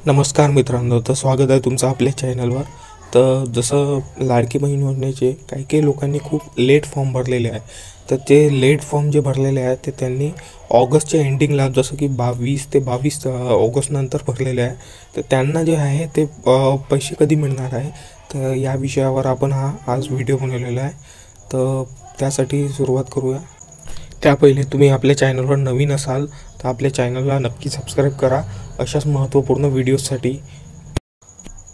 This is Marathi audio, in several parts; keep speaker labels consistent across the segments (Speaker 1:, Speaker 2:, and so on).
Speaker 1: नमस्कार मित्रांनो, तर स्वागत आहे तुमचं आपल्या चॅनलवर। तर जसं लाडकी बहीण योजनेचे काही लोकांनी खूप लेट फॉर्म भरलेले आहे, तर ते लेट फॉर्म जे भरलेले आहेत ते त्यांनी ऑगस्टच्या एंडिंगला जसं की 22 ते 22 ऑगस्ट नंतर भरलेले आहे। तर त्यांना जे आहे ते पैसे कधी मिळणार आहे, तर या विषयावर आपण आज व्हिडिओ बनवलेला आहे। तर त्यासाठी सुरुवात करूया। त्या पहिले तुम्ही आपल्या चॅनलवर नवीन असाल तर आपल्या चॅनलला नक्की सबस्क्राईब करा अशाच महत्त्वपूर्ण व्हिडिओजसाठी।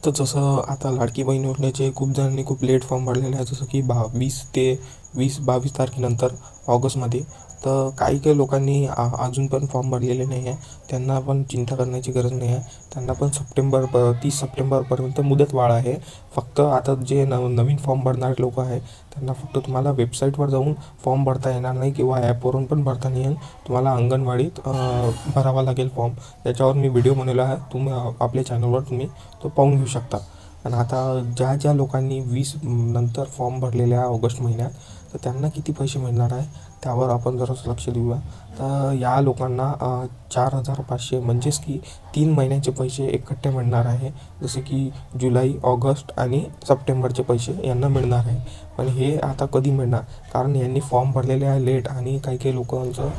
Speaker 1: तर जसं आता लाडकी बहीण योजनेचे खूप जणांनी खूप लेट फॉर्म भरलेले आहे, जसं की 20 ते 22 तारखेनंतर ऑगस्टमध्ये। तर काही लोकांनी अजून पण फॉर्म भरलेले नाही आहे, त्यांना पण चिंता करण्याची गरज नाही आहे। त्यांना पण 30 सप्टेंबरपर्यंत मुदतवाढ आहे। फक्त आता जे नवीन फॉर्म भरणारे लोक आहे त्यांना फक्त तुम्हाला वेबसाईटवर जाऊन फॉर्म भरता येणार नाही किंवा ॲपवरून पण भरता नाही येईल, तुम्हाला अंगणवाडीत भरावा लागेल फॉर्म। त्याच्यावर मी व्हिडिओ बनवला आहे, तुम्ही आपल्या चॅनलवर तुम्ही तो पाहून घेऊ शकता। आणि आता ज्या लोकांनी 20 नंतर फॉर्म भरलेले आहे ऑगस्ट महिन्यात, तर त्यांना किती पैसे मिळणार आहे त्यावर आपण जरासं लक्ष देऊया। तर या लोकांना 4,500 म्हणजेच की 3 महिन्यांचे पैसे इकट्ठे मिळणार आहे, जसे की जुलै, ऑगस्ट आणि सप्टेंबरचे पैसे यांना मिळणार आहे। पण हे आता कधी मिळणार, कारण यांनी फॉर्म भरलेले आहे लेट आणि काही लोकांचं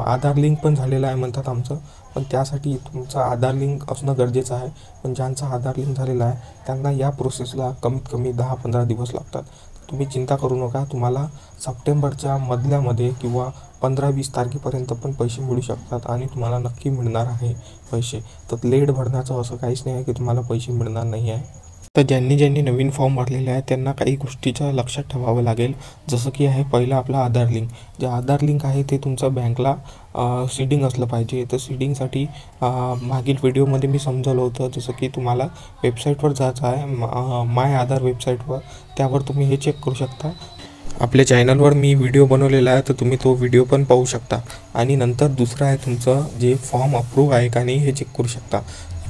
Speaker 1: आधार लिंक पण झालेलं आहे म्हणतात आमचं, पण त्यासाठी तुमचं आधार लिंक असणं गरजेचं आहे। पण ज्यांचा आधार लिंक झालेला आहे त्यांना या प्रोसेसला कमीत कमी 10-15 दिवस लागतात। तुम्ही चिंता करू नका, तुम्हाला सप्टेंबरच्या मधल्यामध्ये किंवा 15-20 तारखेपर्यंत पण पैसे मिळू शकतात आणि तुम्हाला नक्की मिळणार आहे पैसे। तर लेट भरण्याचं असं काहीच नाही आहे की तुम्हाला पैसे मिळणार नाही आहे। तर ज्यांनी नवीन फॉर्म भरलेले आहे त्यांना काही गोष्टीचं लक्षात ठेवावं लागेल, जसं की आहे पहिलं आपलं आधार लिंक। जे आधार लिंक आहे ते तुमचं बँकला सीडिंग असलं पाहिजे। तर सीडिंगसाठी मागील व्हिडिओमध्ये मी समजवलं होतं, जसं की तुम्हाला वेबसाईटवर जायचं आहे, माय आधार वेबसाईटवर, त्यावर तुम्ही हे चेक करू शकता। आपल्या चॅनलवर मी व्हिडिओ बनवलेला आहे, तर तुम्ही तो व्हिडिओ पण पाहू शकता। आणि नंतर दुसरं आहे तुमचं जे फॉर्म अप्रूव्ह आहे का नाही हे चेक करू शकता।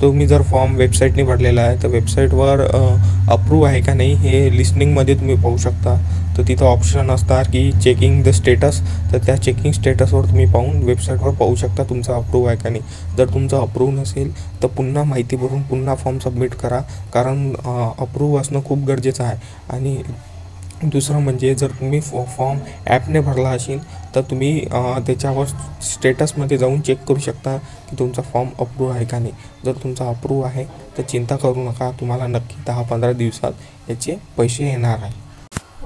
Speaker 1: तुम्ही जर फॉर्म वेबसाईटने भरलेला आहे तर वेबसाईटवर अप्रूव्ह आहे का नाही हे लिस्निंगमध्ये तुम्ही पाहू शकता। तर तिथं ऑप्शन असतात की चेकिंग द स्टेटस, तर त्या चेकिंग स्टेटसवर तुम्ही पाहून वेबसाईटवर पाहू शकता तुमचं अप्रूव्ह आहे का नाही। जर तुमचं अप्रूव्ह नसेल तर पुन्हा माहिती भरून पुन्हा फॉर्म सबमिट करा, कारण अप्रूव्ह असणं खूप गरजेचं आहे। आणि दुसरं म्हणजे जर तुम्ही फॉर्म ॲपने भरला असेल तर तुम्ही त्याच्यावर स्टेटसमध्ये जाऊन चेक करू शकता की तुमचा फॉर्म अप्रूव्ह आहे का नाही। जर तुमचा अप्रूव्ह आहे तर चिंता करू नका, तुम्हाला नक्की 10-15 दिवसात याचे पैसे येणार आहे।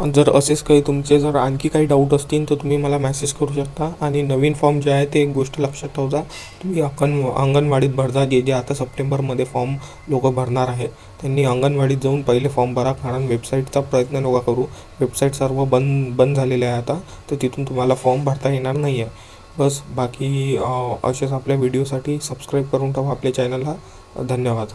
Speaker 1: जर असेच काही तुमचे जर आणखी काही डाऊट असतील तर तुम्ही मला मेसेज करू शकता। आणि नवीन फॉर्म जे आहे ते एक गोष्ट लक्षात ठेवा, तुम्ही अंगणवाडीत भरता। जे आता सप्टेंबरमध्ये फॉर्म लोक भरणार आहे त्यांनी अंगणवाडीत जाऊन पहिले फॉर्म भरा, कारण वेबसाईटचा प्रयत्न नका करू। वेबसाईट सर्व बंद झालेले आहे आता, तर तिथून तुम्हाला फॉर्म भरता येणार नाही आहे। बस, बाकी असेच आपल्या व्हिडिओसाठी सबस्क्राईब करून ठेवा आपल्या चॅनलला। धन्यवाद।